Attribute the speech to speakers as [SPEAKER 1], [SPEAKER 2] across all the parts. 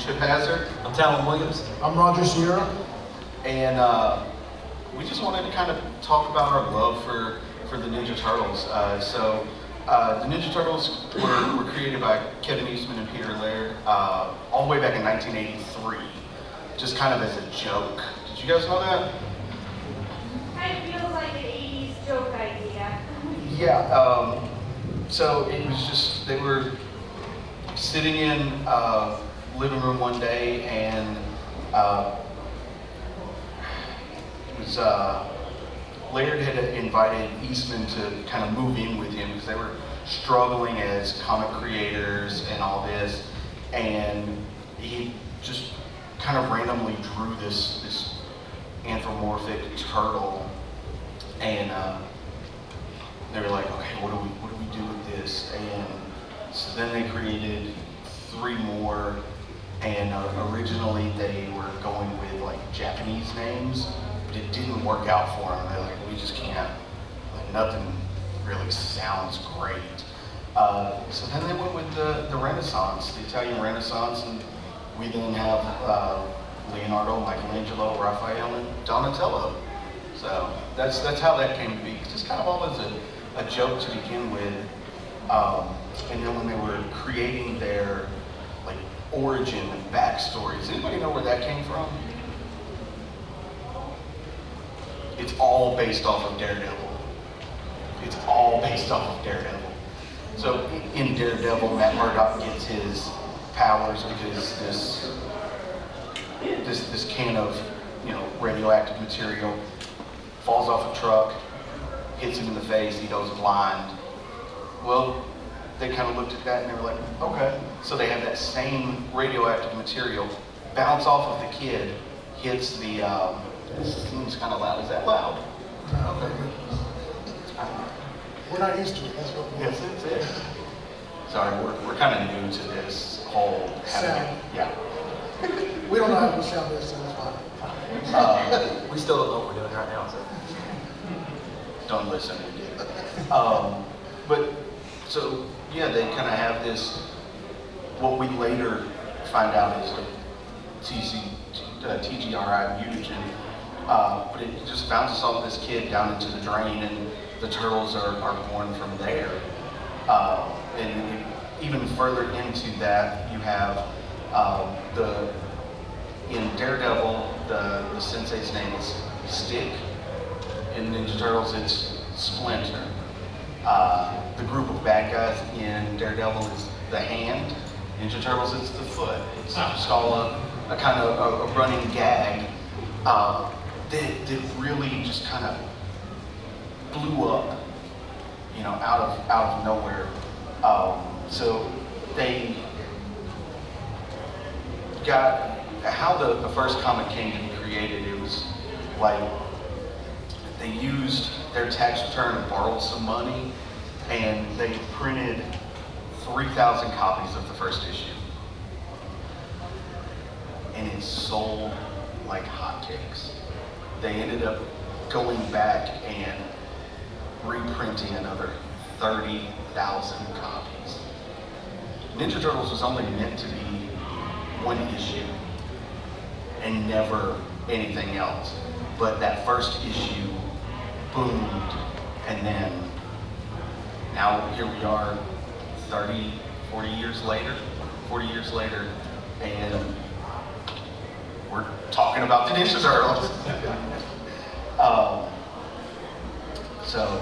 [SPEAKER 1] Chip Hazard.
[SPEAKER 2] I'm Talon Williams.
[SPEAKER 3] I'm Roger Sierra.
[SPEAKER 1] And we just wanted to kind of talk about our love for the Ninja Turtles. The Ninja Turtles were created by Kevin Eastman and Peter Laird all the way back in 1983, just kind of as a joke. Did you guys know that?
[SPEAKER 4] Kind of feels like an 80s joke idea.
[SPEAKER 1] Yeah, so it was just, they were sitting in living room one day, and it was Laird had invited Eastman to kind of move in with him because they were struggling as comic creators and all this, and he just kind of randomly drew this anthropomorphic turtle, and they were like, okay, what do we do with this? And so then they created 3 more, and originally they were going with like Japanese names, but it didn't work out for them. They're like, we just can't, like, nothing really sounds great. So then they went with the Renaissance, the Italian Renaissance, and we then have Leonardo, Michelangelo, Raphael, and Donatello. So that's how that came to be. It's just kind of always a joke to begin with. And then when they were creating their like origin and backstories, anybody know where that came from? It's all based off of Daredevil. It's all based off of Daredevil. So in Daredevil, Matt Murdock gets his powers because this can of, radioactive material falls off a truck, hits him in the face, he goes blind. Well, they kind of looked at that and they were like, okay. So they have that same radioactive material bounce off of the kid, hits the, this seems kind of loud. Is that loud? Okay.
[SPEAKER 3] We're not used to it. That's what we
[SPEAKER 1] Yes, that's it. Sorry, we're kind of new to this whole
[SPEAKER 3] sound.
[SPEAKER 1] Yeah.
[SPEAKER 3] We don't know how to sound this, so it's fine.
[SPEAKER 2] We still don't know what we're doing right now, so.
[SPEAKER 1] Don't listen, we do. But so yeah, they kind of have this. What we later find out is TGRI mutagen, but it just bounces off this kid down into the drain, and the turtles are born from there. And even further into that, you have in Daredevil, the sensei's name is Stick. In Ninja Turtles, it's Splinter. The group of bad guys in Daredevil is the Hand. Ninja Turtles, it's the Foot. It's just all a kind of a running gag that really just kind of blew up, out of nowhere. So they got how the first comic came to be created. It was like they used their tax return and borrowed some money, and they printed 3,000 copies of the first issue. And it sold like hotcakes. They ended up going back and reprinting another 30,000 copies. Ninja Turtles was only meant to be 1 issue and never anything else. But that first issue boomed, and then now here we are 30, 40 years later, and we're talking about the Ninja Turtles. So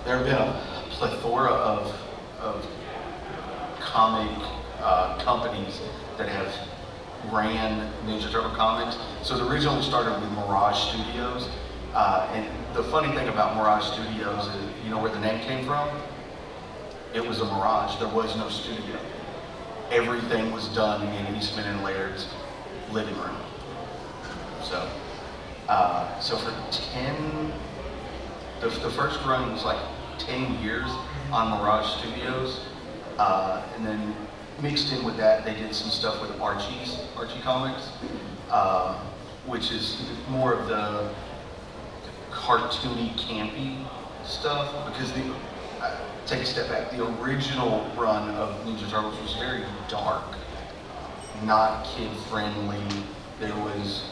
[SPEAKER 1] there have been a plethora of comic companies that have ran Ninja Turtle comics. So it originally started with Mirage Studios. And the funny thing about Mirage Studios is, you know where the name came from? It was a mirage. There was no studio. Everything was done in Eastman and Laird's living room. So for 10, the first run was like 10 years on Mirage Studios. And then mixed in with that, they did some stuff with Archie Comics, which is more of the cartoony, campy stuff. Because take a step back, the original run of Ninja Turtles was very dark. not kid-friendly. There was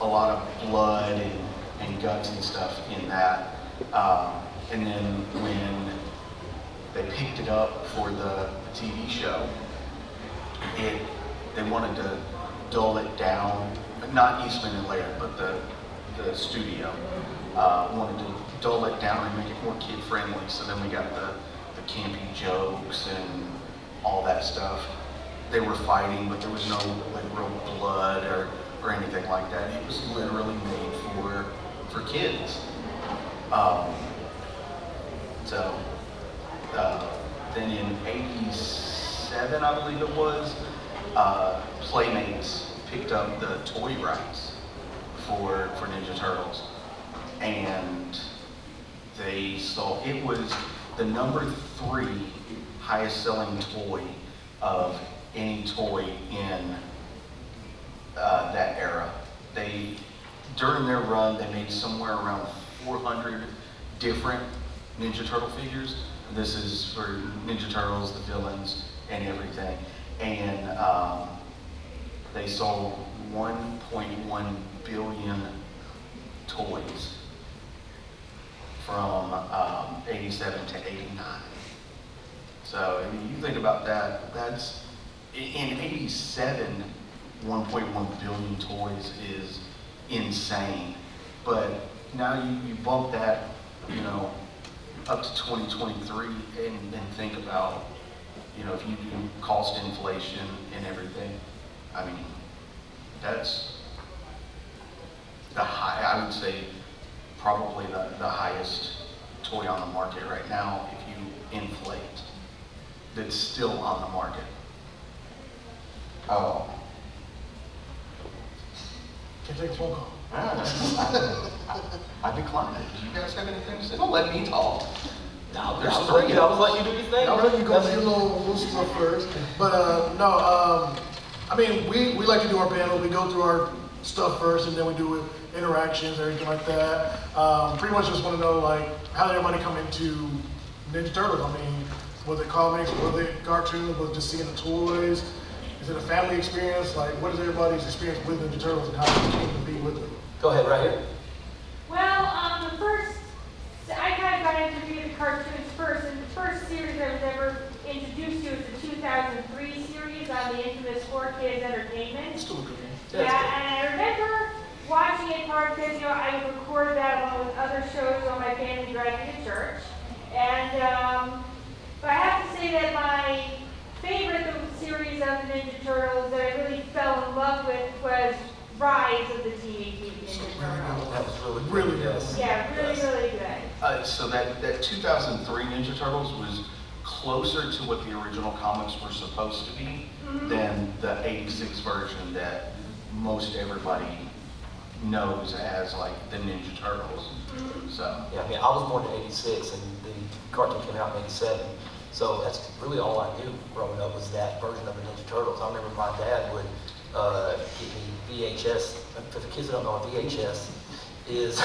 [SPEAKER 1] a lot of blood and guts and stuff in that. And then when they picked it up for the TV show, they wanted to dull it down. Not Eastman and Laird, but the studio wanted to dull it down and make it more kid-friendly. So then we got the campy jokes and all that stuff. They were fighting, but there was no like real blood or anything like that. It was literally made for kids. Then in '87, I believe it was, Playmates picked up the toy rights for Ninja Turtles, and they sold. It was the number 3 highest selling toy of any toy in that era. During their run, they made somewhere around 400 different Ninja Turtle figures. This is for Ninja Turtles, the villains, and everything. And they sold 1.1 billion toys from 87 to 89. So I mean, you think about that, that's, in 87, 1.1 billion toys is insane. But now you bump that, up to 2023 and think about, if you do cost inflation and everything, I mean, that's I would say probably the highest toy on the market right now if you inflate, that's still on the market. Oh.
[SPEAKER 3] Can take a phone call.
[SPEAKER 1] I declined it. Do you guys have anything to say? Don't let me talk.
[SPEAKER 2] No,
[SPEAKER 1] There's
[SPEAKER 2] I was
[SPEAKER 1] three.
[SPEAKER 2] I was letting you do your thing.
[SPEAKER 3] I'll let you go do your little stuff first. But I mean, we like to do our panel. We go through our stuff first, and then we do interactions, everything like that. Pretty much just want to know, like, how did everybody come into Ninja Turtles? I mean, was it comics? Was it cartoons? Was it just seeing the toys? Is it a family experience? Like, what is everybody's experience with Ninja Turtles and how it came to be with them?
[SPEAKER 2] Go ahead, right here.
[SPEAKER 4] Well, I kind of got into the cartoons first, and the first series I was ever introduced to was the 2003 series on the infamous 4Kids Entertainment.
[SPEAKER 3] Still good.
[SPEAKER 4] Yeah, and I remember watching it part because, I would record that along with other shows on my family driving to church. And, but I have to say that my favorite series of the Ninja Turtles that I really fell in love with was Rise of the Teenage Mutant Ninja Turtles.
[SPEAKER 2] That was
[SPEAKER 3] Really good.
[SPEAKER 2] yes.
[SPEAKER 4] Yeah, really good.
[SPEAKER 1] So that 2003 Ninja Turtles was closer to what the original comics were supposed to be than the 86 version that most everybody knows as like the Ninja Turtles. So
[SPEAKER 2] Yeah, I mean, I was born in '86, and the cartoon came out in '87. So that's really all I knew growing up was that version of the Ninja Turtles. I remember my dad would give me VHS. For the kids that don't know what VHS is,
[SPEAKER 4] I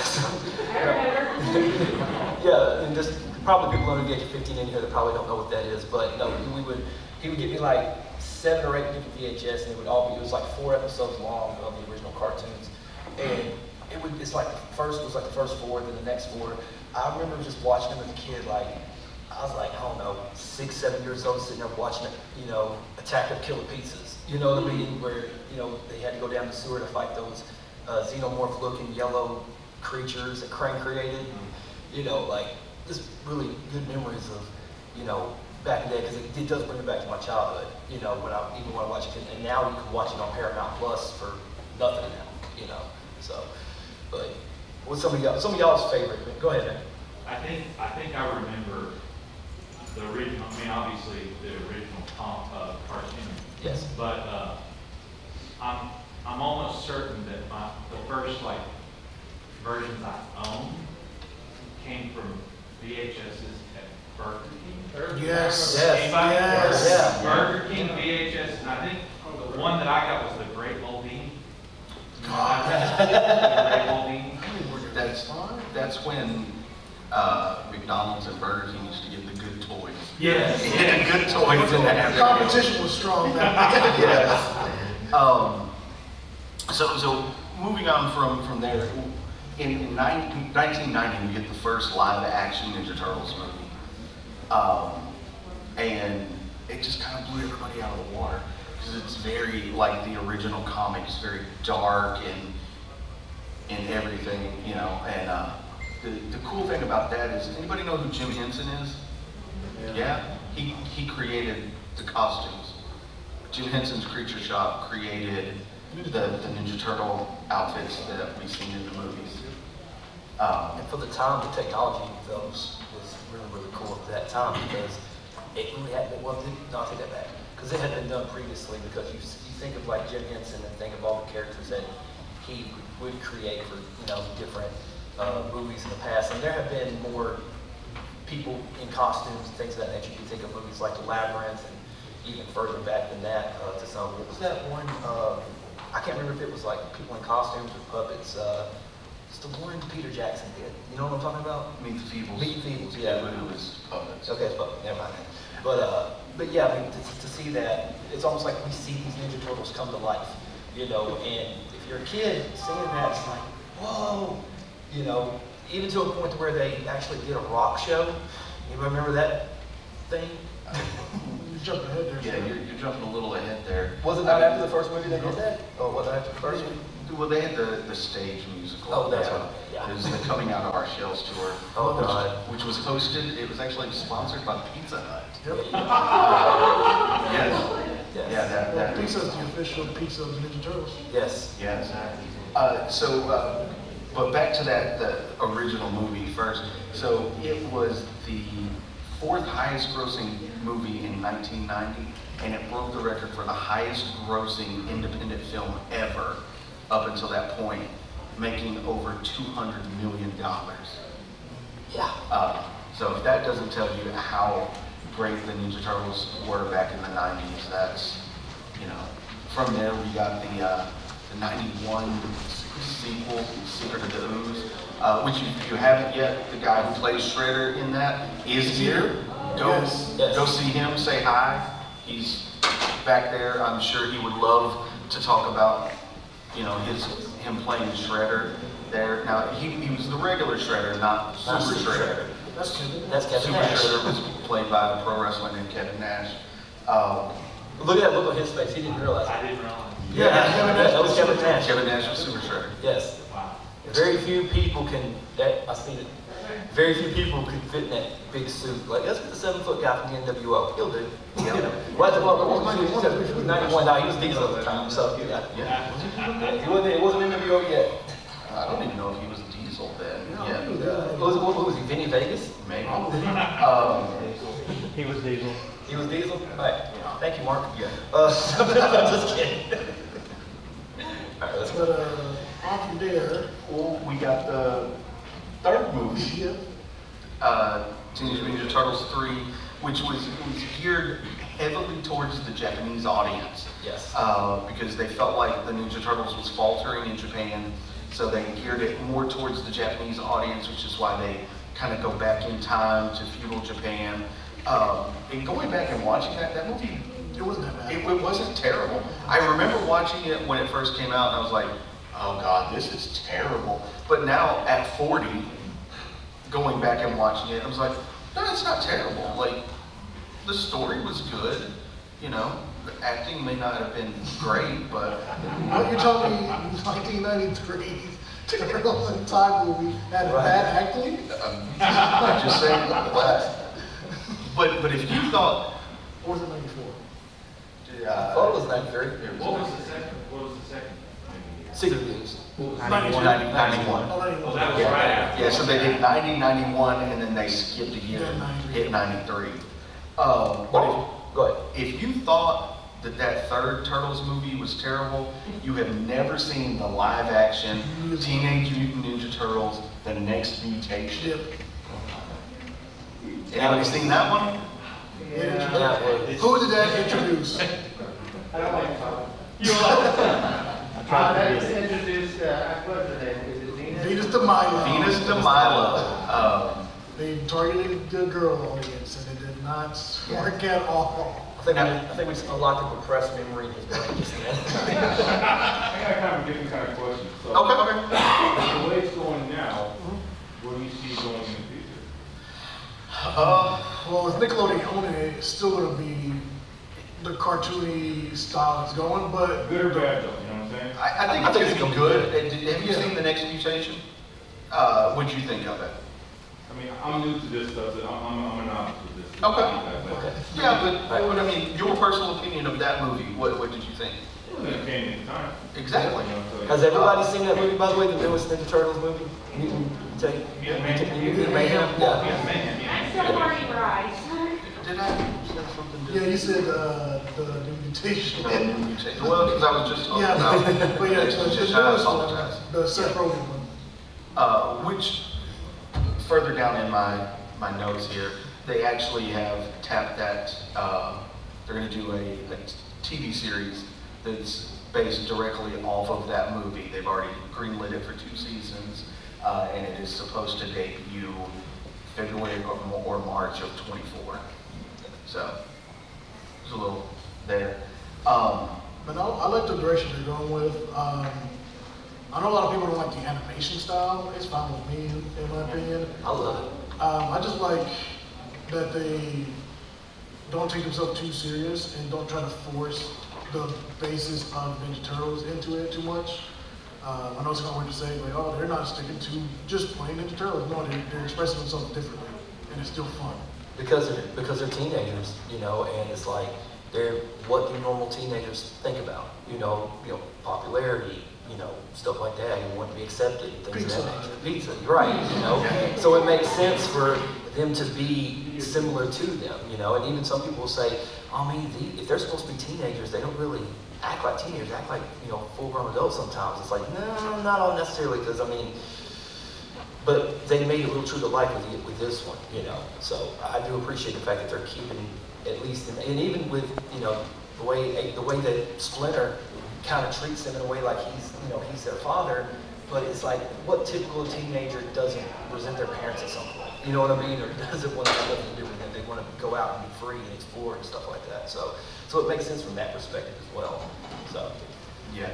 [SPEAKER 4] remember.
[SPEAKER 2] yeah, and just probably people under the age of 15 in here that probably don't know what that is. But no, he would give me like 7 or 8 different VHS, and it was like 4 episodes long of the original cartoons. And it's like the first was like the first 4, then the next 4. I remember just watching them as a kid, like I was like, I don't know, 6, 7 years old, sitting there watching it, Attack of Killer Pizzas. You know what I mean? Where, they had to go down the sewer to fight those xenomorph-looking yellow creatures that Krang created. And, like, just really good memories of, back in the day, because it does bring me back to my childhood, when I watch it. And now you can watch it on Paramount Plus for nothing now, So, but what's some of y'all's favorite? Go ahead, man.
[SPEAKER 5] I think I remember the original. I mean, obviously the original cartoon.
[SPEAKER 2] Yes.
[SPEAKER 5] But I'm almost certain that the first versions I owned came from VHSs at Burger King.
[SPEAKER 3] Yes.
[SPEAKER 5] Anybody?
[SPEAKER 3] Yes.
[SPEAKER 2] Yeah.
[SPEAKER 5] Burger King VHS, and I think the one that I got was the Great Moldini.
[SPEAKER 3] God.
[SPEAKER 5] The Great Moldini.
[SPEAKER 1] that's when McDonald's and Burger King used to get the good toys.
[SPEAKER 5] Yes.
[SPEAKER 1] Yeah, good toys in
[SPEAKER 3] The
[SPEAKER 1] that.
[SPEAKER 3] competition was strong back then.
[SPEAKER 1] Yes. So moving on from there, in 1990 we get the first live action Ninja Turtles movie, and it just kind of blew everybody out of the water because it's very like the original comics, very dark and everything, you know. And the cool thing about that is, anybody know who Jim Henson is? Yeah? He created the costumes. Jim Henson's Creature Shop created the Ninja Turtle outfits that we've seen in the movies.
[SPEAKER 2] And for the time, the technology was really, really cool at that time because it really had been, well, no, I'll take that back. Because it had been done previously, because you think of like Jim Henson and think of all the characters that he would create for, you know, different movies in the past. And there have been more people in costumes, things of that nature. You think of movies like The Labyrinth and even further back than that to some. What was that one? I can't remember if it was like people in costumes or puppets. It's the one Peter Jackson did. You know what I'm talking about?
[SPEAKER 1] Meet the Feebles.
[SPEAKER 2] Meet the Feebles, yeah.
[SPEAKER 1] It was puppets.
[SPEAKER 2] Okay, it's puppets, never mind. But yeah, I mean, to see that, it's almost like we see these Ninja Turtles come to life, you know, and if you're a kid, seeing that, it's like, whoa, you know, even to a point to where they actually did a rock show. You remember that thing?
[SPEAKER 3] You jumped ahead there.
[SPEAKER 1] Yeah, you're jumping a little ahead there.
[SPEAKER 2] Was it not after the first movie they did that? Oh, was it after the first movie?
[SPEAKER 1] Well, they had the stage musical.
[SPEAKER 2] Oh, that's right. Yeah.
[SPEAKER 1] It was the Coming Out of Our Shells tour.
[SPEAKER 2] Oh, God.
[SPEAKER 1] Which was hosted, it was actually sponsored by Pizza Hut.
[SPEAKER 3] Yep.
[SPEAKER 1] Yes.
[SPEAKER 2] Yes.
[SPEAKER 1] Yeah, that.
[SPEAKER 3] Pizza's the official pizza of the Ninja Turtles.
[SPEAKER 2] Yes.
[SPEAKER 1] Yes. But back to the original movie first. So it was the fourth highest grossing movie in 1990, and it broke the record for the highest grossing independent film ever up until that point, making over $200 million.
[SPEAKER 2] Yeah.
[SPEAKER 1] So if that doesn't tell you how great the Ninja Turtles were back in the 90s, that's, you know, from there we got the 91 sequel, Secret of the Ooze, which if you haven't yet, the guy who plays Shredder in that is here.
[SPEAKER 3] Yes.
[SPEAKER 1] Go see him, say hi. He's back there. I'm sure he would love to talk about, you know, him playing Shredder there. Now, he was the regular Shredder, not Super Shredder.
[SPEAKER 3] That's good.
[SPEAKER 2] That's Kevin
[SPEAKER 1] Super
[SPEAKER 2] Nash.
[SPEAKER 1] Shredder was played by a pro wrestler named Kevin Nash.
[SPEAKER 2] Look at that look on his face. He didn't realize
[SPEAKER 5] I
[SPEAKER 2] it.
[SPEAKER 5] didn't realize.
[SPEAKER 2] Yeah, that was Kevin Nash.
[SPEAKER 1] Kevin Nash was Super Shredder.
[SPEAKER 2] Yes.
[SPEAKER 5] Wow.
[SPEAKER 2] Very few people can, I seen it, very few people can fit in that big suit. Like, let's get the 7-foot guy from the NWO. He'll do. You know. What was 91? No, he was Diesel at the time, so yeah.
[SPEAKER 1] Yeah.
[SPEAKER 2] It wasn't NWO yet.
[SPEAKER 1] I don't even know if he was Diesel then. Yeah.
[SPEAKER 2] What was he, Vinny Vegas?
[SPEAKER 1] Maybe.
[SPEAKER 5] He was Diesel.
[SPEAKER 2] He was Diesel? Right. Thank you, Mark. Yeah. I'm just kidding. All right, let's go.
[SPEAKER 3] But on from there,
[SPEAKER 1] Well, we got the third movie,
[SPEAKER 3] yeah,
[SPEAKER 1] Teenage Mutant Ninja Turtles 3, which was geared heavily towards the Japanese audience.
[SPEAKER 2] Yes.
[SPEAKER 1] Because they felt like the Ninja Turtles was faltering in Japan, so they geared it more towards the Japanese audience, which is why they kind of go back in time to feudal Japan. And going back and watching that movie,
[SPEAKER 3] it wasn't that bad.
[SPEAKER 1] it wasn't terrible. I remember watching it when it first came out, and I was like, oh God, this is terrible. But now at 40, going back and watching it, I was like, no, it's not terrible. Like, the story was good, you know. The acting may not have been great, but
[SPEAKER 3] What you're telling me, 1993 Turtles in Time movie had bad acting?
[SPEAKER 1] I'm just saying. But if you thought,
[SPEAKER 3] Or was it 94?
[SPEAKER 2] I thought it was 93.
[SPEAKER 5] What was the second?
[SPEAKER 2] Secret News.
[SPEAKER 1] 91.
[SPEAKER 3] Oh, 91.
[SPEAKER 5] Well, that was right after.
[SPEAKER 1] Yeah, so they did 90, 91, and then they skipped a year, hit 93. But
[SPEAKER 2] Go ahead.
[SPEAKER 1] if you thought that third Turtles movie was terrible, you have never seen the live action Teenage Mutant Ninja Turtles, The Next Mutation.
[SPEAKER 3] Yep.
[SPEAKER 1] Anybody seen that one?
[SPEAKER 3] Yeah. Who did that introduce?
[SPEAKER 6] I don't like to
[SPEAKER 5] You
[SPEAKER 6] That's introduced, what's the name? Is it Venus?
[SPEAKER 3] Venus de Milo.
[SPEAKER 1] Venus de Milo.
[SPEAKER 3] They targeted the girl audience and it did not work at all.
[SPEAKER 2] I think we just unlocked a repressed memory in his brain just then.
[SPEAKER 7] I got kind of a different kind of question. So,
[SPEAKER 1] Okay.
[SPEAKER 7] the way it's going now, where do you see it going in the future?
[SPEAKER 3] Well, with Nickelodeon owning it, it's still gonna be the cartoony style it's going, but
[SPEAKER 7] Good or bad though, you know what I'm saying?
[SPEAKER 1] I think it's going to be good. Have you seen the next mutation? What'd you think of it?
[SPEAKER 7] I mean, I'm new to this stuff, so I'm a novice with this.
[SPEAKER 1] Okay. Yeah, but I mean, your personal opinion of that movie, what did you think?
[SPEAKER 7] It was entertaining at the time.
[SPEAKER 1] Exactly.
[SPEAKER 7] You know, so-
[SPEAKER 2] Has everybody seen that movie, by the way, the newest Ninja Turtles movie? Mutant Mayhem? Yeah.
[SPEAKER 5] Yeah, man, yeah.
[SPEAKER 4] I'm still learning rise.
[SPEAKER 1] Did I say something?
[SPEAKER 3] yeah, you said the new mutation.
[SPEAKER 1] Well, because I was just talking
[SPEAKER 3] Yeah,
[SPEAKER 1] about.
[SPEAKER 3] but yeah,
[SPEAKER 1] Next
[SPEAKER 3] the
[SPEAKER 1] Mutation, I
[SPEAKER 3] newest one,
[SPEAKER 1] apologize.
[SPEAKER 3] the Seth Rogen one.
[SPEAKER 1] Which, further down in my notes here, they actually have tapped that, they're gonna do a TV series that's based directly off of that movie. They've already greenlit it for 2 seasons, and it is supposed to debut February or March of '24. So, there's a little there.
[SPEAKER 3] But no, I like the direction they're going with. I know a lot of people don't like the animation style. It's fine with me, in my opinion.
[SPEAKER 2] I love it.
[SPEAKER 3] I just like that they don't take themselves too serious and don't try to force the basis of Ninja Turtles into it too much. I know it's kind of weird to say, like, oh, they're not sticking to just playing Ninja Turtles. No, they're expressing themselves differently, and it's still fun.
[SPEAKER 2] Because they're teenagers, you know, and it's like what do normal teenagers think about? You know, popularity, you know, stuff like that. You want to be accepted, things of that nature. Pizza, you're right, you know. So it makes sense for them to be similar to them, you know. And even some people will say, I mean, if they're supposed to be teenagers, they don't really act like teenagers, act like, you know, full-grown adults sometimes. It's like, no, not all necessarily, because I mean, but they made it a little true to life with this one, you know. So I do appreciate the fact that they're keeping at least, and even with, you know, the way that Splinter kind of treats them in a way like he's their father, but it's like, what typical teenager doesn't resent their parents at some point? You know what I mean? Or doesn't want to have nothing to do with them. They want to go out and be free and explore and stuff like that. So it makes sense from that perspective as well. So
[SPEAKER 1] Yeah.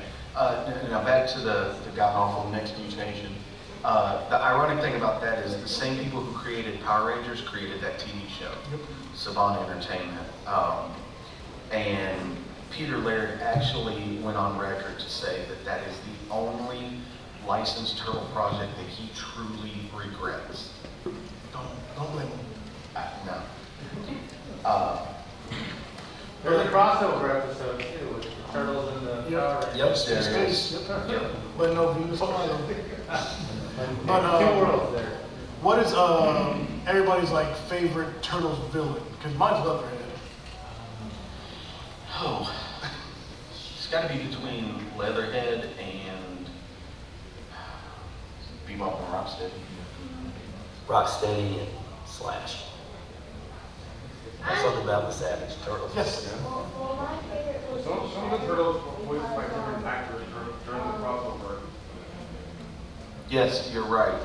[SPEAKER 1] Now back to the god-awful Next Mutation. The ironic thing about that is the same people who created Power Rangers created that TV show, Saban Entertainment. And Peter Laird actually went on record to say that is the only licensed turtle project that he truly regrets.
[SPEAKER 3] Don't blame them.
[SPEAKER 1] No.
[SPEAKER 6] There's a crossover episode too, with the turtles and the Power Rangers.
[SPEAKER 2] Yep.
[SPEAKER 3] It's space.
[SPEAKER 1] Yep.
[SPEAKER 3] But no Venus on Milo. But,
[SPEAKER 6] Two worlds there.
[SPEAKER 3] What is everybody's like favorite Turtles villain? Because mine's Leatherhead.
[SPEAKER 1] Oh, it's got to be between Leatherhead and Bebop and Rocksteady.
[SPEAKER 2] Rocksteady and Slash. That's something about the Savage Turtles.
[SPEAKER 3] Yes.
[SPEAKER 4] Well, my favorite was.
[SPEAKER 7] Some of the turtles were voiced by different actors during the crossover.
[SPEAKER 1] Yes, you're right.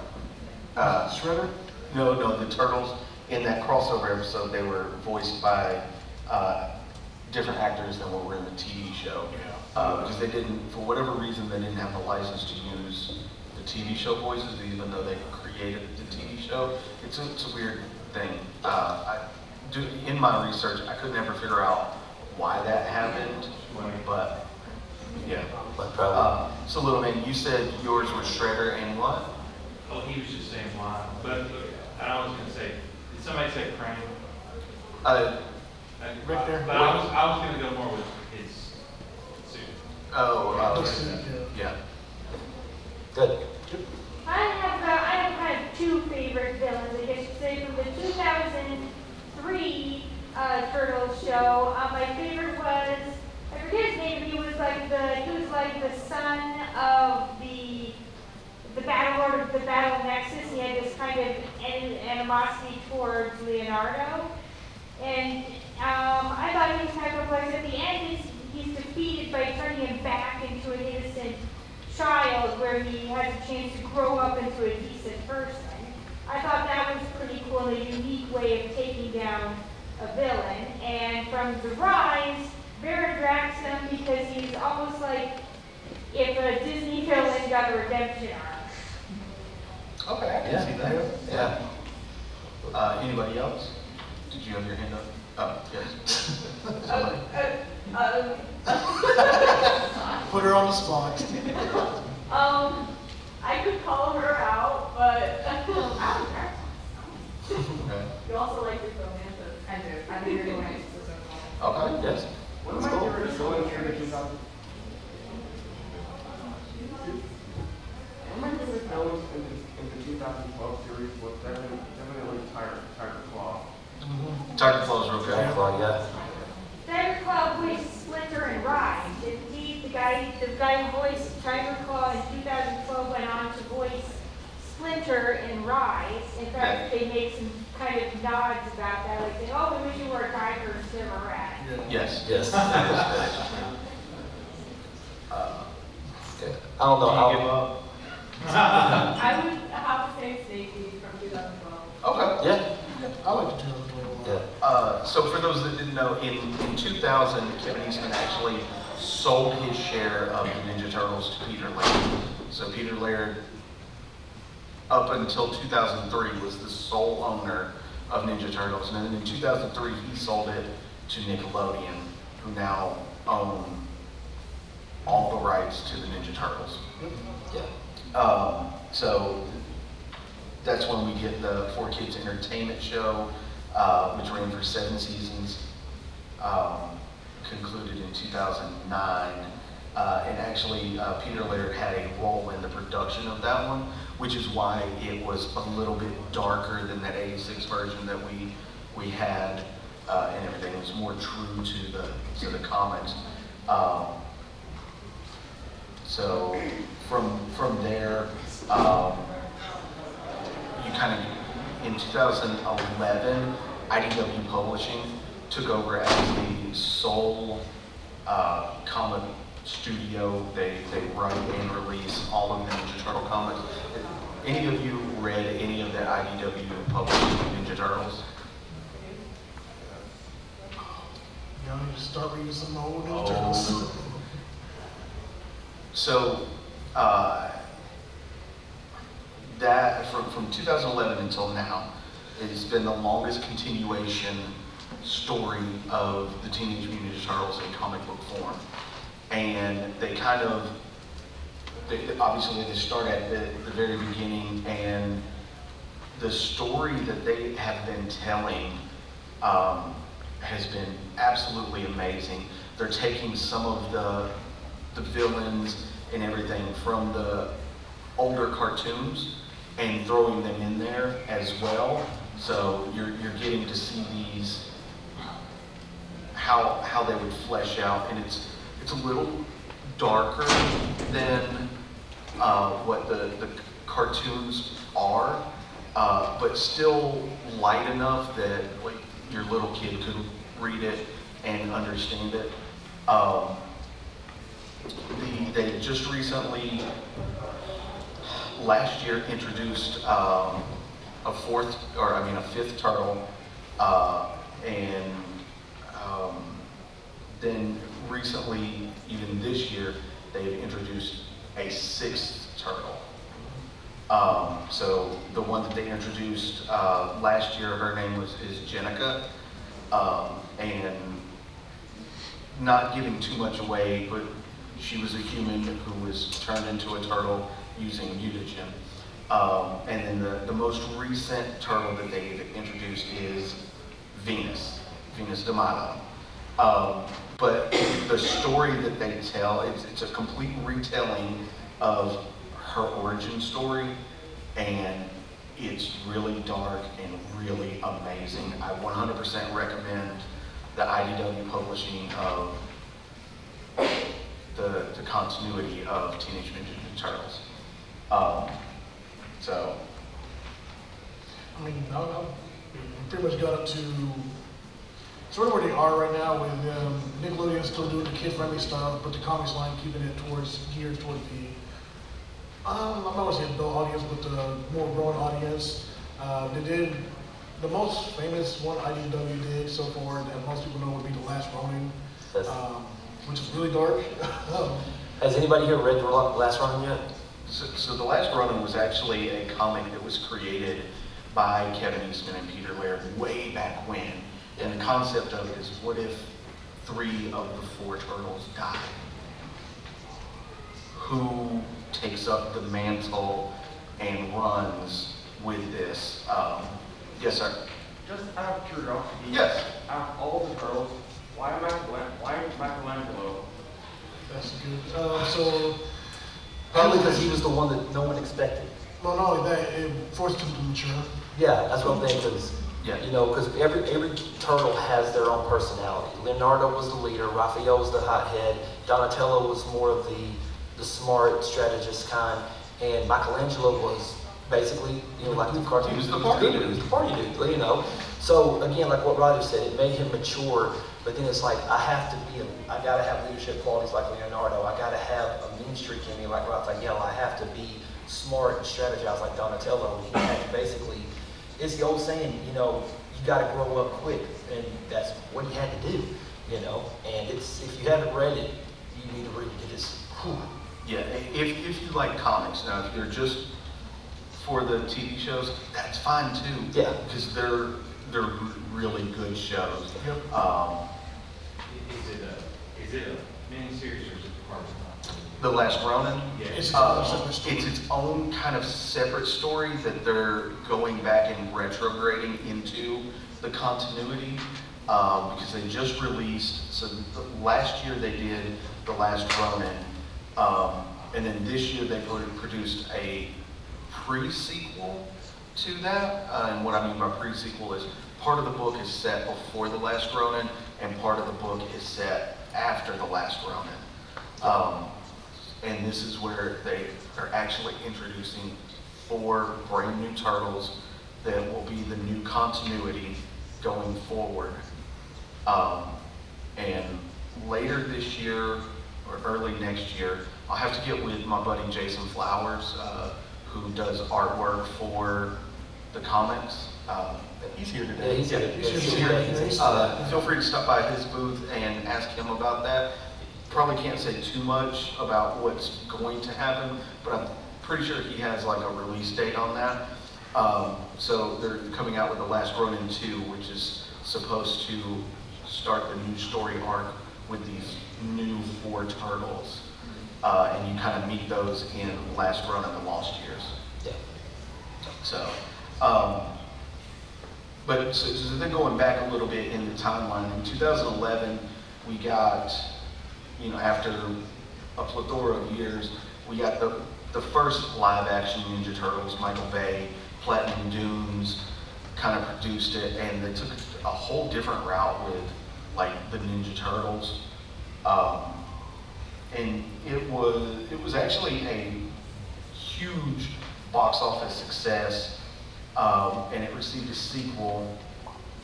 [SPEAKER 3] Shredder?
[SPEAKER 1] No, the Turtles in that crossover episode, they were voiced by different actors than what were in the TV show. Because they didn't, for whatever reason, they didn't have the license to use the TV show voices, even though they created the TV show. It's a weird thing. In my research, I could never figure out why that happened, but yeah.
[SPEAKER 2] But probably.
[SPEAKER 1] So little man, you said yours was Shredder and what?
[SPEAKER 5] Oh, he was just saying why, but I was gonna say, did somebody say Crane?
[SPEAKER 3] Right there.
[SPEAKER 5] But I was gonna go more with his suit.
[SPEAKER 1] Yeah.
[SPEAKER 2] Good.
[SPEAKER 4] I have kind of 2 favorite villains, I guess you could say, from the 2003 Turtles show. My favorite was, I forget his name, but he was like the son of the Battle Lord of the Battle Nexus. He had this kind of animosity towards Leonardo. And I thought he was kind of complex. At the end, he's defeated by turning him back into an innocent child, where he has a chance to grow up into a decent person. I thought that was pretty cool, a unique way of taking down a villain. And from the Rise, Baron drafts him because he's almost like if a Disney villain got a redemption arc.
[SPEAKER 1] Okay, I can see that.
[SPEAKER 2] Yeah.
[SPEAKER 1] Anybody else? Did you have your hand up? Oh, yes. Somebody?
[SPEAKER 3] Put her on the spot.
[SPEAKER 8] I could call her out, but
[SPEAKER 1] Okay.
[SPEAKER 8] you also like your romances. I do. I think you're doing it.
[SPEAKER 1] Okay, yes.
[SPEAKER 7] What about your villains for the 2000? One of my favorite villains in the 2012 series was definitely Tiger Claw.
[SPEAKER 1] Tiger Claw's real good.
[SPEAKER 2] Yeah.
[SPEAKER 4] Tiger Claw voiced Splinter in Rise. Indeed, the guy who voiced Tiger Claw in 2012 went on to voice Splinter in Rise. In fact, they make some kind of nods about that, like saying, "Oh, we wish you were a tiger instead of a rat."
[SPEAKER 1] Yes.
[SPEAKER 2] Yes.
[SPEAKER 1] Okay.
[SPEAKER 2] I don't know.
[SPEAKER 1] Can you give up?
[SPEAKER 8] I would have to say Snakey from 2012.
[SPEAKER 1] Okay.
[SPEAKER 2] Yeah.
[SPEAKER 3] I like the 2012.
[SPEAKER 2] Yeah.
[SPEAKER 1] So for those that didn't know, in 2000, Kevin Eastman actually sold his share of the Ninja Turtles to Peter Laird. So Peter Laird, up until 2003, was the sole owner of Ninja Turtles. And then in 2003, he sold it to Nickelodeon, who now own all the rights to the Ninja Turtles.
[SPEAKER 2] Yeah.
[SPEAKER 1] So that's when we get the 4Kids Entertainment Show, which ran for 7 seasons, concluded in 2009. And actually, Peter Laird had a role in the production of that one, which is why it was a little bit darker than that 86 version that we had, and everything. It was more true to the comics. So from there, you kind of, in 2011, IDW Publishing took over as the sole comic studio. They write and release all of the Ninja Turtle comics. Any of you read any of that IDW published Ninja Turtles?
[SPEAKER 3] You know, you just start reading some old Ninja Turtles.
[SPEAKER 1] So that from 2011 until now, it's been the longest continuation story of the Teenage Mutant Ninja Turtles in comic book form. And they kind of, obviously they start at the very beginning, and the story that they have been telling has been absolutely amazing. They're taking some of the villains and everything from the older cartoons and throwing them in there as well. So you're getting to see these, how they would flesh out, and it's a little darker than what the cartoons are, but still light enough that like your little kid could read it and understand it. They just recently, last year, introduced a fifth turtle, and then recently, even this year, they've introduced a sixth turtle. So the one that they introduced last year, her name is Jenica, and not giving too much away, but she was a human who was turned into a turtle using mutagen. And then the most recent turtle that they've introduced is Venus D'Amato. But the story that they tell, it's a complete retelling of her origin story, and it's really dark and really amazing. I 100% recommend the IDW publishing of the continuity of Teenage Mutant Ninja Turtles. So,
[SPEAKER 3] I mean, I pretty much got up to sort of where they are right now, with Nickelodeon still doing the kid-friendly stuff, but the comics line keeping it geared toward the, I'm not going to say adult audience, but the more grown audience. They did The most famous one IDW did so far that most people know would be The Last Ronin,
[SPEAKER 2] Yes.
[SPEAKER 3] which is really dark.
[SPEAKER 2] Has anybody here read The Last Ronin yet?
[SPEAKER 1] So The Last Ronin was actually a comic that was created by Kevin Eastman and Peter Laird way back when. And the concept of it is, what if 3 of the 4 turtles die? Who takes up the mantle and runs with this? Yes, sir.
[SPEAKER 7] Just out of curiosity.
[SPEAKER 1] Yes.
[SPEAKER 7] Out of all the turtles, why Michelangelo?
[SPEAKER 3] That's good. So,
[SPEAKER 2] Probably because he was the one that no one expected.
[SPEAKER 3] well, not only that, it forced him to mature.
[SPEAKER 2] Yeah, that's what I'm saying, because,
[SPEAKER 1] Yeah.
[SPEAKER 2] you know, because every turtle has their own personality. Leonardo was the leader, Raphael was the hothead, Donatello was more of the smart strategist kind, and Michelangelo was basically, you know, like the cartoon.
[SPEAKER 1] He was the party dude.
[SPEAKER 2] He was the party dude, you know. So again, like what Roger said, it made him mature, but then it's like, I gotta have leadership qualities like Leonardo, I gotta have a mean streak in me like Raphael, I have to be smart and strategize like Donatello. He had to basically, it's the old saying, you know, you gotta grow up quick, and that's what he had to do, you know. And it's, if you haven't read it, you need to read it. It's, whew.
[SPEAKER 1] Yeah, if you like comics, now if you're just for the TV shows, that's fine too.
[SPEAKER 2] Yeah.
[SPEAKER 1] Because they're really good shows.
[SPEAKER 3] Yep.
[SPEAKER 5] Is it a miniseries or is it part of
[SPEAKER 1] The Last Ronin.
[SPEAKER 5] Yeah.
[SPEAKER 3] It's
[SPEAKER 1] It's its own kind of separate story that they're going back and retrograding into the continuity, because they just released, so last year they did The Last Ronin, and then this year they produced a pre-sequel to that. And what I mean by pre-sequel is part of the book is set before The Last Ronin and part of the book is set after The Last Ronin. And this is where they're actually introducing 4 brand new turtles that will be the new continuity going forward. And later this year or early next year, I'll have to get with my buddy Jason Flowers, who does artwork for the comics. He's here today.
[SPEAKER 2] Yeah, he's here.
[SPEAKER 1] He's here. Feel free to stop by his booth and ask him about that. Probably can't say too much about what's going to happen, but I'm pretty sure he has like a release date on that. So they're coming out with The Last Ronin 2, which is supposed to start the new story arc with these new 4 turtles. And you kind of meet those in Last Ronin: The Lost Years.
[SPEAKER 2] Yeah.
[SPEAKER 1] So, but so then going back a little bit in the timeline, in 2011, we got, you know, after a plethora of years, we got the first live-action Ninja Turtles. Michael Bay, Platinum Dunes, kind of produced it, and they took a whole different route with like the Ninja Turtles. And it was actually a huge box office success, and it received a sequel.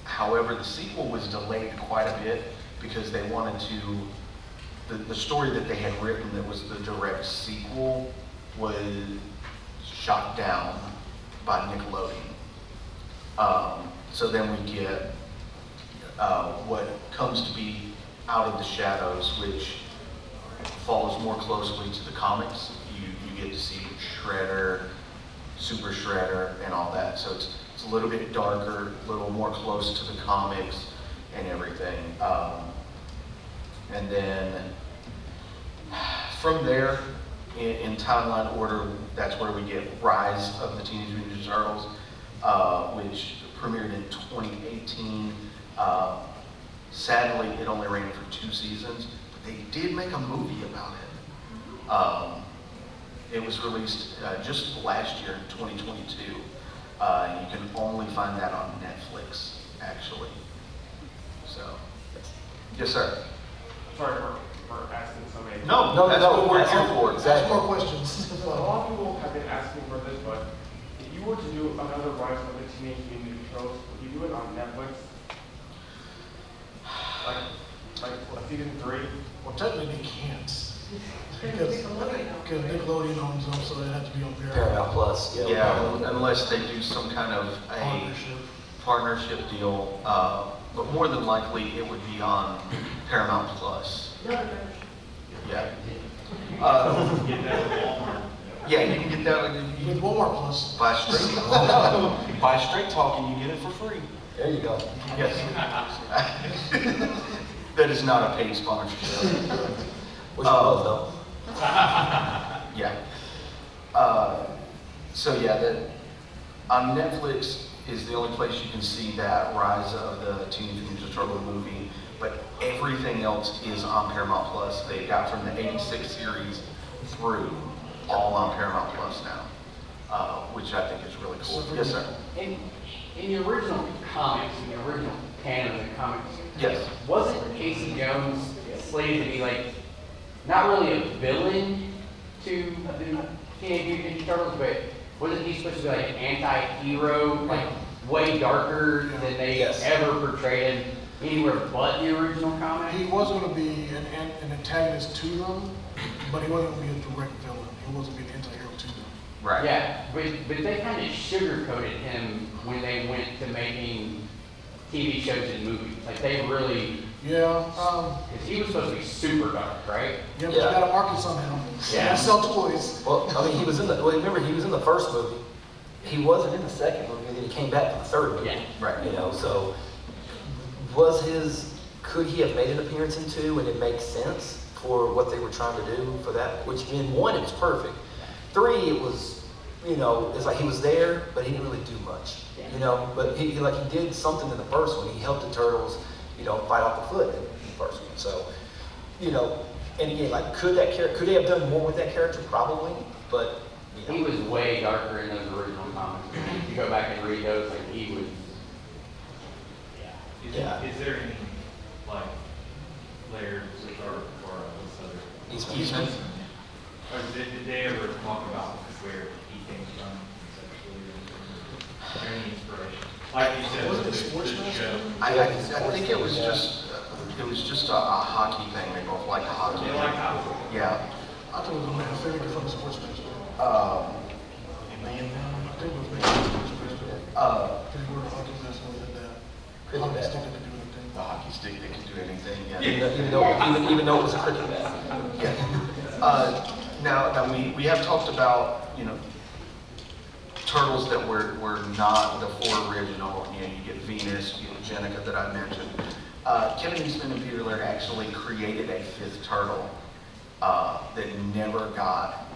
[SPEAKER 1] However, the sequel was delayed quite a bit because they wanted to, the story that they had written that was the direct sequel was shot down by Nickelodeon. So then we get what comes to be Out of the Shadows, which follows more closely to the comics. You get to see Shredder, Super Shredder, and all that. So it's a little bit darker, a little more close to the comics and everything. And then from there, in timeline order, that's where we get Rise of the Teenage Mutant Ninja Turtles, which premiered in 2018. Sadly, it only ran for 2 seasons, but they did make a movie about it. It was released just last year in 2022. And you can only find that on Netflix, actually. So, yes, sir.
[SPEAKER 7] Sorry for asking so many.
[SPEAKER 1] No, that's what we're here for.
[SPEAKER 3] Ask more questions.
[SPEAKER 7] A lot of people have been asking for this, but if you were to do another Rise of the Teenage Mutant Ninja Turtles, would you do it on Netflix? Like season 3?
[SPEAKER 3] Well, technically they can't. Because Nickelodeon owns them, so they have to be on Paramount.
[SPEAKER 2] Paramount Plus, yeah.
[SPEAKER 1] Yeah, unless they do some kind of a
[SPEAKER 3] Partnership.
[SPEAKER 1] partnership deal, but more than likely it would be on Paramount Plus. Yeah.
[SPEAKER 5] Get that at Walmart.
[SPEAKER 1] Yeah, you can get that
[SPEAKER 3] With Walmart Plus.
[SPEAKER 1] by straight by straight talking. You get it for free.
[SPEAKER 2] There you go.
[SPEAKER 1] Yes. That is not a paid sponsorship.
[SPEAKER 2] Which was though.
[SPEAKER 1] Yeah. So yeah, that on Netflix is the only place you can see that Rise of the Teenage Mutant Ninja Turtle movie, but everything else is on Paramount Plus. They got from the '86 series through all on Paramount Plus now, which I think is really cool. Yes, sir.
[SPEAKER 6] In the original comics, in the original canon of the comics,
[SPEAKER 1] Yes.
[SPEAKER 6] wasn't Casey Jones slated to be like, not really a villain to the Teenage Mutant Ninja Turtles, but wasn't he supposed to be like an anti-hero, like way darker than they
[SPEAKER 2] Yes.
[SPEAKER 6] ever portrayed him anywhere but the original comic?
[SPEAKER 3] He was going to be an antagonist to them, but he wasn't going to be a direct villain. He wasn't going to be an anti-hero to them.
[SPEAKER 1] Right.
[SPEAKER 6] Yeah, but they kind of sugarcoated him when they went to making TV shows and movies. Like they really,
[SPEAKER 3] Yeah.
[SPEAKER 6] because he was supposed to be super dark, right?
[SPEAKER 3] Yeah, but
[SPEAKER 2] Yeah.
[SPEAKER 3] you got to market somehow.
[SPEAKER 6] Yeah.
[SPEAKER 3] And sell toys.
[SPEAKER 2] Well, I mean, he was in the. Well, remember, he was in the first movie. He wasn't in the second movie, and then he came back for the third movie.
[SPEAKER 6] Yeah.
[SPEAKER 1] Right.
[SPEAKER 2] You know, so could he have made an appearance in 2 and it makes sense for what they were trying to do for that? Which in 1 it was perfect. 3 it was, you know, it's like he was there, but he didn't really do much. You know, but he did something in the first one. He helped the turtles, you know, fight off the foot in the first one. So, you know, and again, like could they have done more with that character? Probably, but you know.
[SPEAKER 6] He was way darker in those original comics. If you go back and read those, like he was.
[SPEAKER 2] Yeah.
[SPEAKER 5] Is there any, like, layers or this other?
[SPEAKER 1] Eastman.
[SPEAKER 5] Or did they ever talk about where he came from conceptually or any inspiration? Like you said,
[SPEAKER 3] Was it a
[SPEAKER 5] the
[SPEAKER 3] sportsman?
[SPEAKER 5] show.
[SPEAKER 1] I think it was just a hockey thing. They both like hockey.
[SPEAKER 5] They like hockey.
[SPEAKER 1] Yeah.
[SPEAKER 3] I thought it was going to be a favorite from the sports match. I think it was made from the sports match. Because we were hockey match and we did that.
[SPEAKER 2] Cricket
[SPEAKER 3] Hockey
[SPEAKER 2] bat.
[SPEAKER 3] stick that could do anything.
[SPEAKER 1] The hockey stick that can do anything. Yeah.
[SPEAKER 2] Even though it was a cricket bat.
[SPEAKER 1] Yeah. Now we have talked about, you know, turtles that were not the 4 original. You know, you get Venus, you get Jenica that I mentioned. Kevin Eastman and Peter Laird actually created a 5th turtle that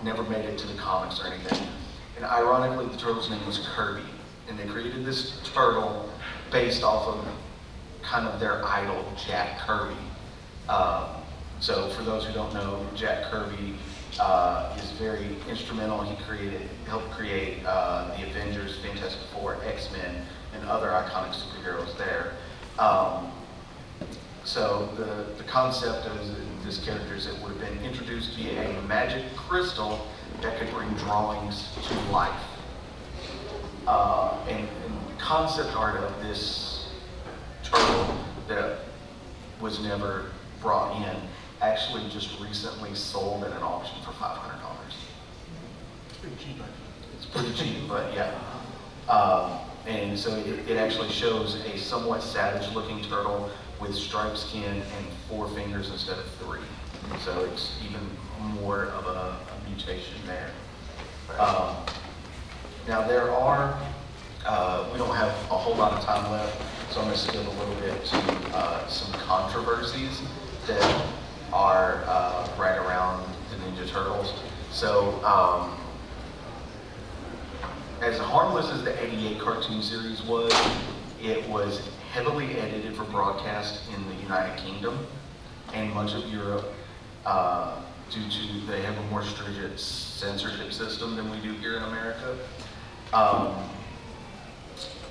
[SPEAKER 1] never made it to the comics or anything. And ironically, the turtle's name was Kirby, and they created this turtle based off of kind of their idol, Jack Kirby. So for those who don't know, Jack Kirby is very instrumental. He helped create the Avengers, Fantastic Four, X-Men, and other iconic superheroes there. So the concept of this character is it would have been introduced via a magic crystal that could bring drawings to life. And concept art of this turtle that was never brought in actually just recently sold at an auction for $500.
[SPEAKER 3] It's pretty cheap, actually.
[SPEAKER 1] It's pretty cheap, but yeah. And so it actually shows a somewhat savage-looking turtle with striped skin and 4 fingers instead of 3. So it's even more of a mutation there. Now there are, we don't have a whole lot of time left, so I'm going to skip a little bit to some controversies that are right around the Ninja Turtles. So as harmless as the '88 cartoon series was, it was heavily edited for broadcast in the United Kingdom and much of Europe due to they have a more stringent censorship system than we do here in America.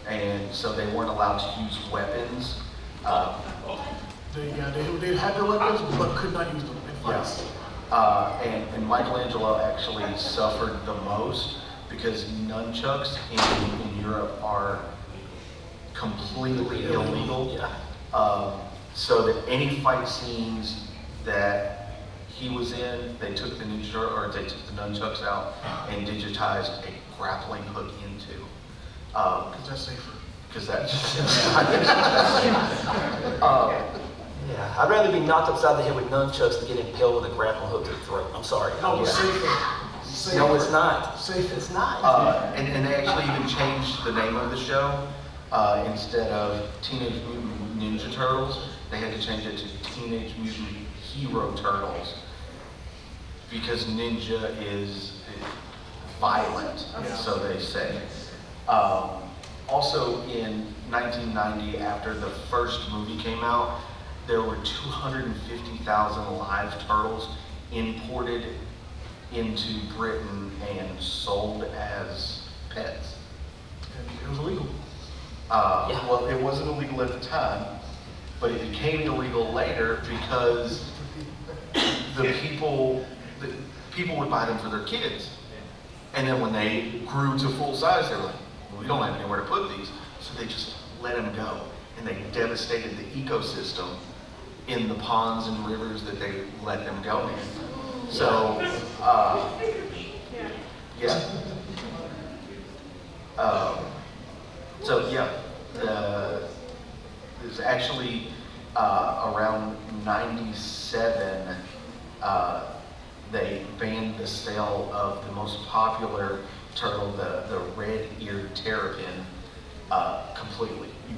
[SPEAKER 1] And so they weren't allowed to use weapons.
[SPEAKER 3] They had their weapons, but could not use them in fights.
[SPEAKER 1] And Michelangelo actually suffered the most because nunchucks in Europe are completely illegal.
[SPEAKER 2] Yeah.
[SPEAKER 1] So that any fight scenes that he was in, they took the nunchucks out and digitized a grappling hook into.
[SPEAKER 3] Because that's safer.
[SPEAKER 1] because that's.
[SPEAKER 2] Yeah, I'd rather be knocked upside the head with nunchucks than get impaled with a grappling hook to the throat. I'm sorry.
[SPEAKER 3] No, it's
[SPEAKER 2] Yeah.
[SPEAKER 3] safer.
[SPEAKER 2] No, it's not.
[SPEAKER 3] Safer.
[SPEAKER 2] It's not.
[SPEAKER 1] And they actually even changed the name of the show. Instead of Teenage Mutant Ninja Turtles, they had to change it to Teenage Mutant Hero Turtles because ninja is violent, so they say. Also in 1990, after the first movie came out, there were 250,000 live turtles imported into Britain and sold as pets.
[SPEAKER 3] And it was illegal.
[SPEAKER 1] Well, it wasn't illegal at the time, but it became illegal later because the people would buy them for their kids. And then when they grew to full size, they were like, well, we don't have anywhere to put these. So they just let them go. And they devastated the ecosystem in the ponds and rivers that they let them go in. So, yeah. There's actually around 97, they banned the sale of the most popular turtle, the red-eared terrapin, completely. You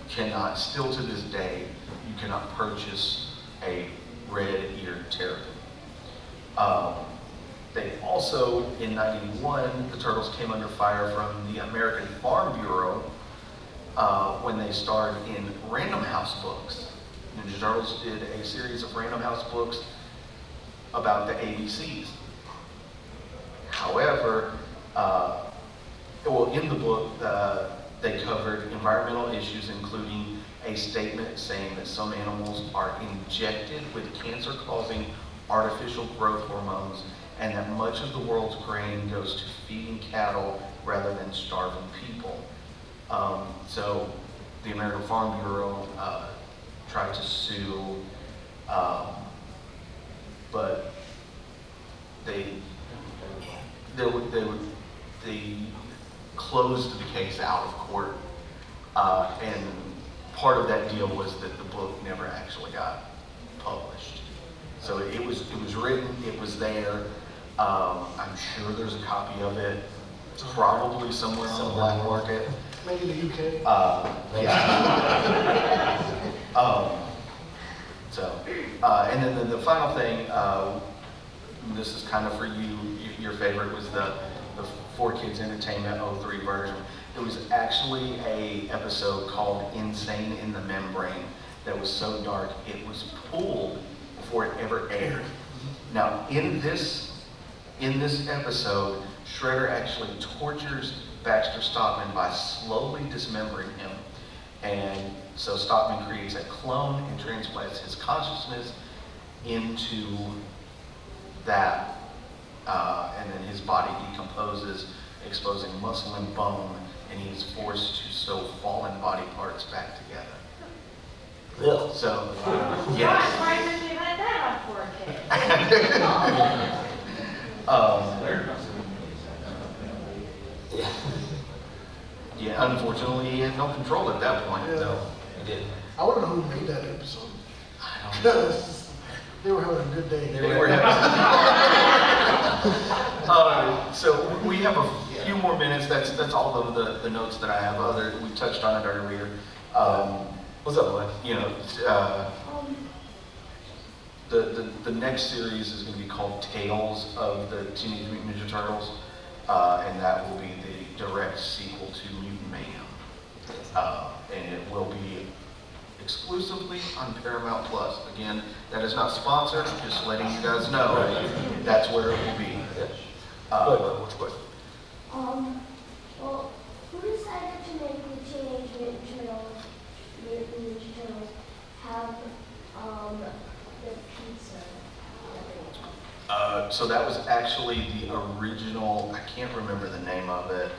[SPEAKER 1] cannot, still to this day, you cannot purchase a red-eared terrapin. They also, in 91, the turtles came under fire from the American Farm Bureau when they starred in Random House books. Ninja Turtles did a series of Random House books about the ABCs. However, in the book, they covered environmental issues, including a statement saying that some animals are injected with cancer-causing artificial growth hormones, and that much of the world's grain goes to feeding cattle rather than starving people. So the American Farm Bureau tried to sue, but they closed the case out of court, and part of that deal was that the book never actually got published. So it was written, it was there. I'm sure there's a copy of it, probably somewhere on the black market.
[SPEAKER 3] Maybe the UK.
[SPEAKER 1] Yeah. And then the final thing, this is kind of for you, your favorite was the 4Kids Entertainment 03 version. It was actually a episode called Insane in the Membrane that was so dark it was pulled before it ever aired. Now in this episode, Shredder actually tortures Baxter Stockman by slowly dismembering him. And so Stockman creates a clone and transplants his consciousness into that, and then his body decomposes, exposing muscle and bone, and he is forced to sew fallen body parts back together.
[SPEAKER 2] Yeah.
[SPEAKER 1] So,
[SPEAKER 4] Why
[SPEAKER 1] yes.
[SPEAKER 4] did they let that on 4K?
[SPEAKER 1] Yeah, unfortunately, he had no control at that point.
[SPEAKER 3] Yeah.
[SPEAKER 1] So,
[SPEAKER 2] He did.
[SPEAKER 3] I want to know who made that episode.
[SPEAKER 1] I don't know.
[SPEAKER 3] They were having a good day.
[SPEAKER 1] They were so we have a few more minutes. That's all of the notes that I have. We touched on it earlier.
[SPEAKER 2] What's up, Mike?
[SPEAKER 1] You know, the next series is going to be called Tales of the Teenage Mutant Ninja Turtles, and that will be the direct sequel to Mutant Mayhem, and it will be exclusively on Paramount Plus. Again, that is not sponsored, just letting you guys know that's where it will be.
[SPEAKER 2] What's your question?
[SPEAKER 9] Well, who decided to make the Teenage Mutant Turtles have the pizza?
[SPEAKER 1] So that was actually the original, I can't remember the name of it,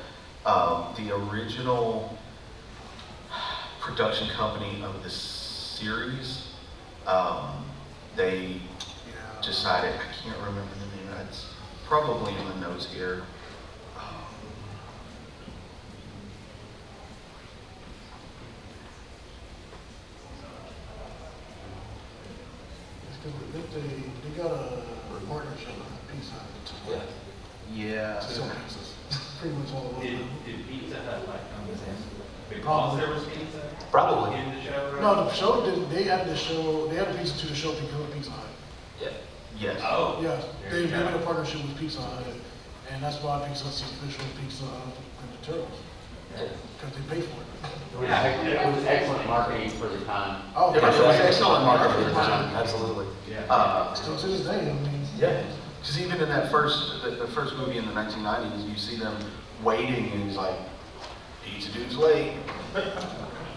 [SPEAKER 1] the original production company of the series. They decided, I can't remember the name, it's probably in the notes here.
[SPEAKER 3] they got a partnership with Pizza Hut.
[SPEAKER 2] Yeah.
[SPEAKER 1] Yeah.
[SPEAKER 3] To sell pizzas. Pretty much all of
[SPEAKER 5] Did,
[SPEAKER 3] them.
[SPEAKER 5] did Pizza Hut like come in? Because
[SPEAKER 3] Probably.
[SPEAKER 5] there was pizza
[SPEAKER 2] Probably.
[SPEAKER 5] in the show, right?
[SPEAKER 3] No, the show didn't, they added pizza to the show because of Pizza Hut.
[SPEAKER 2] Yeah.
[SPEAKER 1] Yes.
[SPEAKER 5] Oh.
[SPEAKER 3] Yeah,
[SPEAKER 5] There you
[SPEAKER 3] they
[SPEAKER 5] go.
[SPEAKER 3] made a partnership with Pizza Hut, and that's why Pizza Hut's the official pizza of Ninja Turtles. Because they pay for it.
[SPEAKER 6] It was excellent marketing for the time.
[SPEAKER 3] Oh,
[SPEAKER 1] It was
[SPEAKER 3] yeah.
[SPEAKER 1] excellent marketing for the time.
[SPEAKER 2] Absolutely.
[SPEAKER 5] Yeah.
[SPEAKER 3] Still to this day, I mean.
[SPEAKER 2] Yeah.
[SPEAKER 1] Because even in that first movie in the 1990s, you see them waiting, and he's like, "Pizza dude's late,"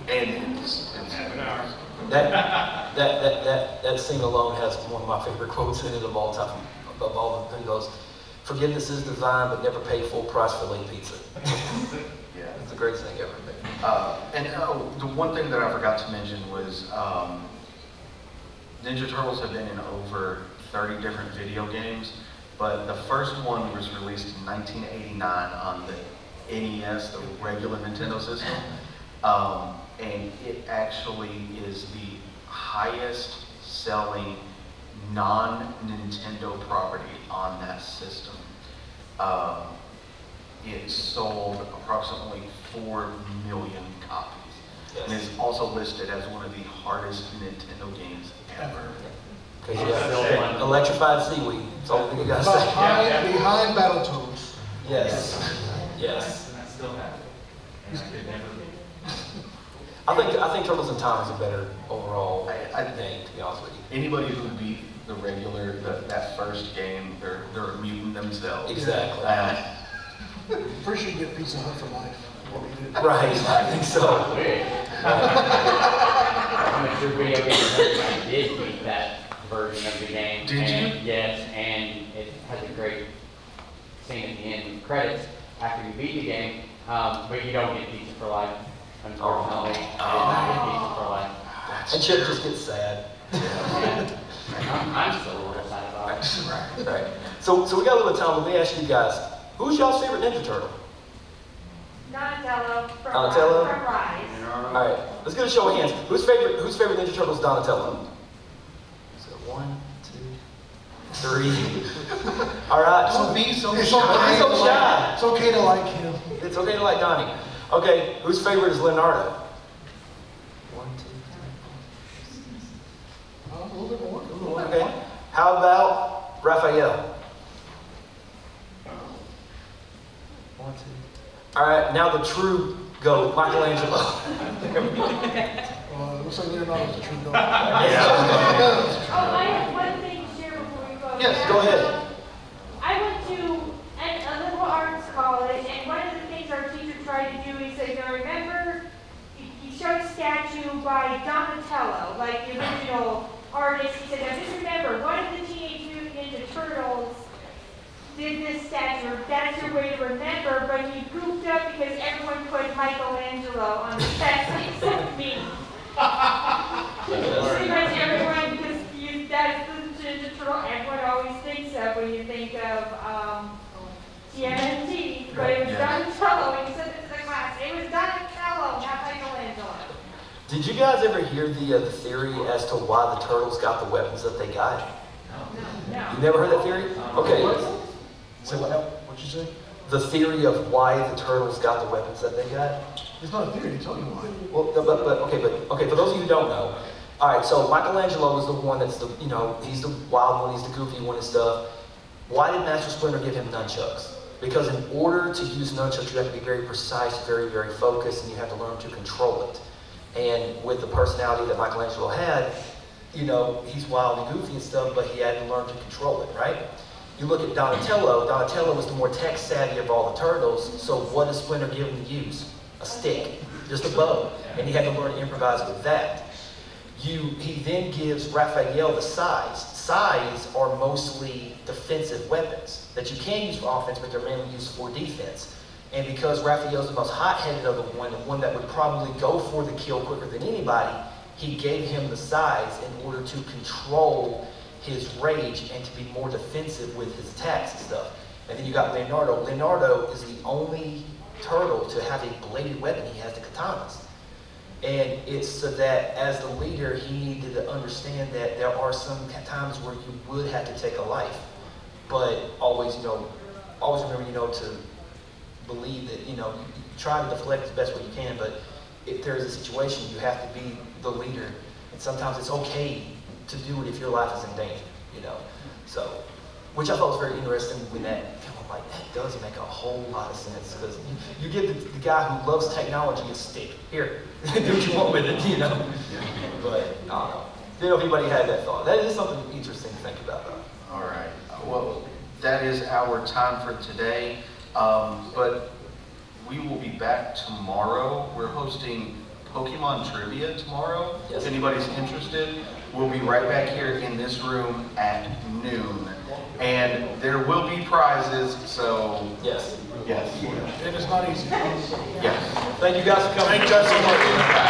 [SPEAKER 1] and it's
[SPEAKER 5] Half an hour.
[SPEAKER 2] That scene alone has one of my favorite quotes in it of all time. Of all the, he goes, "Forgiveness is divine, but never pay full price for late pizza."
[SPEAKER 1] yeah.
[SPEAKER 2] It's the greatest thing ever.
[SPEAKER 1] The one thing that I forgot to mention was Ninja Turtles have been in over 30 different video games, but the first one was released in 1989 on the NES, the regular Nintendo system, and it actually is the highest selling non-Nintendo property on that system. It sold approximately 4 million copies. And is also listed as one of the hardest Nintendo games ever.
[SPEAKER 2] Because you have electrified seaweed. That's all you gotta say.
[SPEAKER 3] Behind Battletoads.
[SPEAKER 2] Yes. Yes.
[SPEAKER 5] And that still happened. And I could never.
[SPEAKER 2] I think Turtles in Time is a better overall
[SPEAKER 1] I
[SPEAKER 2] game, to be honest with you.
[SPEAKER 1] Anybody who beat the regular, that first game, they're a mutant themselves.
[SPEAKER 2] Exactly.
[SPEAKER 3] Pretty sure you get Pizza Hut for life.
[SPEAKER 2] Right, I think so.
[SPEAKER 6] I'm a true video game nerd. I did beat that version of the game.
[SPEAKER 1] Did
[SPEAKER 6] and,
[SPEAKER 1] you?
[SPEAKER 6] Yes, and it has a great scene at the end with credits after you beat the game, but you don't get pizza for life, unfortunately. I did not get pizza for life.
[SPEAKER 2] And Chip just gets sad.
[SPEAKER 6] And I'm still a little sad about it.
[SPEAKER 2] Right. So we got a little time. Let me ask you guys, who's y'all's favorite Ninja Turtle?
[SPEAKER 4] Donatello from
[SPEAKER 2] Donatello?
[SPEAKER 4] Rise.
[SPEAKER 2] All right, let's get a show of hands. Whose favorite Ninja Turtle is Donatello? So 1, 2, 3. All right.
[SPEAKER 1] Don't be so
[SPEAKER 3] It's
[SPEAKER 1] shy.
[SPEAKER 3] okay,
[SPEAKER 2] so shy.
[SPEAKER 3] It's okay to like him.
[SPEAKER 2] It's okay to like Donnie. Okay, whose favorite is Leonardo? 1, 2, 3.
[SPEAKER 3] A little bit more.
[SPEAKER 2] Okay. How about Raphael? 1, 2. All right, now the true GOAT, Michelangelo.
[SPEAKER 3] Looks like Leonardo's a true dog.
[SPEAKER 4] Oh, I have one thing to share before we go.
[SPEAKER 2] Yes, go ahead.
[SPEAKER 4] I went to a liberal arts college, and one of the things our teacher tried to do, he said, now remember, he showed a statue by Donatello, like the original artist. He said, now just remember, one of the Teenage Mutant Ninja Turtles did this statue. That's your way to remember, but you goofed up because everyone put Michelangelo on the statue except me. Pretty much everyone, because that's the Ninja Turtle everyone always thinks of when you think of TMNT, but it was Donatello, and he said it to the class. It was Donatello, not Michelangelo.
[SPEAKER 2] Did you guys ever hear the theory as to why the turtles got the weapons that they got?
[SPEAKER 4] No.
[SPEAKER 2] You never heard that theory? Okay.
[SPEAKER 3] Say what now? What'd you say?
[SPEAKER 2] The theory of why the turtles got the weapons that they got?
[SPEAKER 3] It's not a theory, they tell you why.
[SPEAKER 2] Well, no, but for those of you who don't know, all right, so Michelangelo is the one that's the, he's the wild one, he's the goofy one and stuff. Why did Master Splinter give him nunchucks? Because in order to use nunchucks, you have to be very precise, very, very focused, and you have to learn to control it. And with the personality that Michelangelo had, he's wild and goofy and stuff, but he had to learn to control it, right? You look at Donatello. Donatello was the more tech savvy of all the turtles, so what does Splinter give him to use? A stick, just a bow, and he had to learn to improvise with that. He then gives Raphael the sais. Sais are mostly defensive weapons that you can use for offense, but they're mainly used for defense. And because Raphael's the most hot-headed of the one that would probably go for the kill quicker than anybody, he gave him the sais in order to control his rage and to be more defensive with his attacks and stuff. And then you got Leonardo. Leonardo is the only turtle to have a bladed weapon. He has the katanas. And it's so that as the leader, he needed to understand that there are some times where you would have to take a life, but always, always remember, to believe that, you try to deflect as best way you can, but if there is a situation, you have to be the leader. And sometimes it's okay to do it if your life is in danger, So, which I thought was very interesting when that does make a whole lot of sense, because you give the guy who loves technology a stick. Here, do what you want with it, But, I don't know. Didn't know if anybody had that thought. That is something interesting to think about, though.
[SPEAKER 1] All right. Well, that is our time for today. But we will be back tomorrow. We're hosting Pokemon Trivia tomorrow.
[SPEAKER 2] Yes.
[SPEAKER 1] If anybody's interested, we'll be right back here in this room at noon. And there will be prizes, so
[SPEAKER 2] Yes.
[SPEAKER 1] yes.
[SPEAKER 3] And it's not easy.
[SPEAKER 1] Yes.
[SPEAKER 2] Thank you guys for coming.
[SPEAKER 3] Thank you guys so much.